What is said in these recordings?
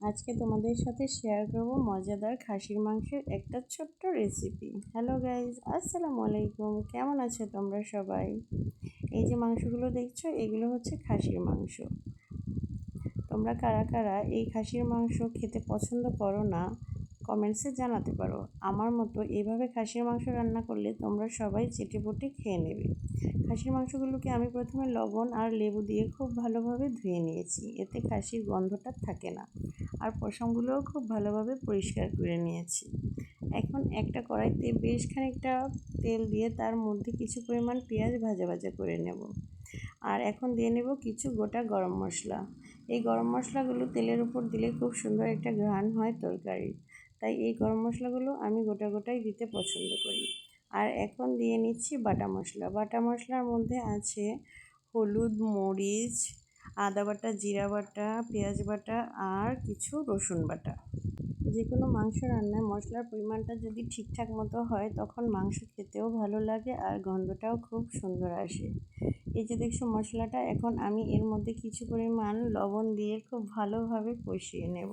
আজকে তোমাদের সাথে শেয়ার করব মজাদার খাসির মাংসের একটা ছোট্ট রেসিপি। হ্যালো গাইজ, আসসালামু আলাইকুম। কেমন আছো তোমরা সবাই? এই যে মাংসগুলো দেখছো, এগুলো হচ্ছে খাসির মাংস। তোমরা কারা কারা এই খাসির মাংস খেতে পছন্দ করো না, কমেন্টসে জানাতে পারো। আমার মতো এইভাবে খাসির মাংস রান্না করলে তোমরা সবাই চেটেপুটে খেয়ে নেবে। খাসির মাংসগুলোকে আমি প্রথমে লবণ আর লেবু দিয়ে খুব ভালোভাবে ধুয়ে নিয়েছি, এতে খাসির গন্ধটা থাকে না। আর পশমগুলোও খুব ভালোভাবে পরিষ্কার করে নিয়েছি। এখন একটা কড়াইতে বেশ খানিকটা তেল দিয়ে তার মধ্যে কিছু পরিমাণ পেঁয়াজ ভাজা ভাজা করে নেব। আর এখন দিয়ে নেব কিছু গোটা গরম মশলা। এই গরম মশলাগুলো তেলের উপর দিলে খুব সুন্দর একটা ঘ্রাণ হয় তরকারির, তাই এই গরম মশলাগুলো আমি গোটা গোটাই দিতে পছন্দ করি। আর এখন দিয়ে নিচ্ছি বাটা মশলা। বাটা মশলার মধ্যে আছে হলুদ, মরিচ, আদা বাটা, জিরা বাটা, পেঁয়াজ বাটা আর কিছু রসুন বাটা। যে কোনো মাংস রান্নায় মশলার পরিমাণটা যদি ঠিকঠাক মতো হয় তখন মাংস খেতেও ভালো লাগে আর গন্ধটাও খুব সুন্দর আসে। এই যে দেখছো মশলাটা, এখন আমি এর মধ্যে কিছু পরিমাণ লবণ দিয়ে খুব ভালোভাবে কষিয়ে নেব।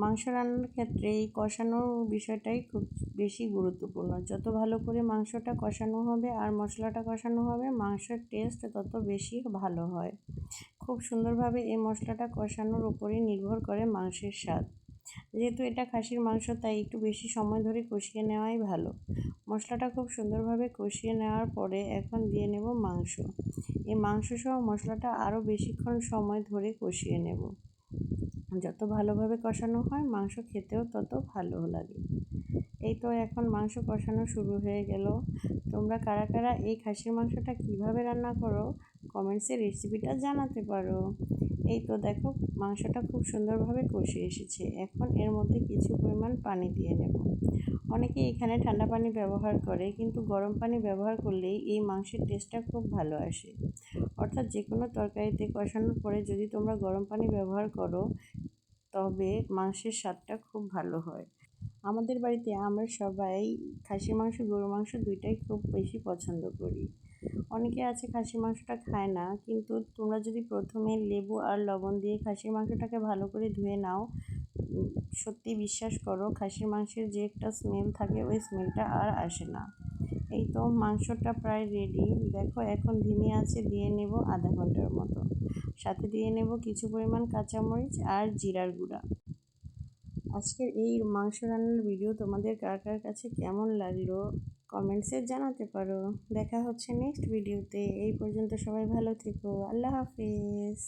মাংস রান্নার ক্ষেত্রে এই কষানোর বিষয়টাই খুব বেশি গুরুত্বপূর্ণ। যত ভালো করে মাংসটা কষানো হবে আর মশলাটা কষানো হবে, মাংসের টেস্ট তত বেশি ভালো হয়। খুব সুন্দরভাবে এই মশলাটা কষানোর উপরেই নির্ভর করে মাংসের স্বাদ। যেহেতু এটা খাসির মাংস, তাই একটু বেশি সময় ধরে কষিয়ে নেওয়াই ভালো। মশলাটা খুব সুন্দরভাবে কষিয়ে নেওয়ার পরে এখন দিয়ে নেব মাংস। এই মাংস সহ মশলাটা আরও বেশিক্ষণ সময় ধরে কষিয়ে নেব। যত ভালোভাবে কষানো হয় মাংস খেতেও তত ভালো লাগে। এই তো এখন মাংস কষানো শুরু হয়ে গেল। তোমরা কারা কারা এই খাসির মাংসটা কিভাবে রান্না করো, কমেন্টসে রেসিপিটা জানাতে পারো। এই তো দেখো মাংসটা খুব সুন্দরভাবে কষে এসেছে। এখন এর মধ্যে কিছু পরিমাণ পানি দিয়ে নেব। অনেকে এখানে ঠান্ডা পানি ব্যবহার করে, কিন্তু গরম পানি ব্যবহার করলেই এই মাংসের টেস্টটা খুব ভালো আসে। অর্থাৎ যে কোনো তরকারিতে কষানোর পরে যদি তোমরা গরম পানি ব্যবহার করো তবে মাংসের স্বাদটা খুব ভালো হয়। আমাদের বাড়িতে আমরা সবাই খাসির মাংস, গরুর মাংস দুইটাই খুব বেশি পছন্দ করি। অনেকে আছে খাসির মাংসটা খায় না, কিন্তু তোমরা যদি প্রথমে লেবু আর লবণ দিয়ে খাসির মাংসটাকে ভালো করে ধুয়ে নাও, সত্যি বিশ্বাস করো খাসির মাংসের যে একটা স্মেল থাকে ওই স্মেলটা আর আসে না। এই তো মাংসটা প্রায় রেডি। দেখো এখন ধিমে আঁচে দিয়ে নেব আধা ঘন্টার মতো। সাথে দিয়ে নেব কিছু পরিমাণ কাঁচামরিচ আর জিরার গুঁড়া। আজকের এই মাংস রান্নার ভিডিও তোমাদের কার কার কাছে কেমন লাগলো কমেন্টসে জানাতে পারো। দেখা হচ্ছে নেক্সট ভিডিওতে। এই পর্যন্ত সবাই ভালো থেকো। আল্লাহ হাফেজ।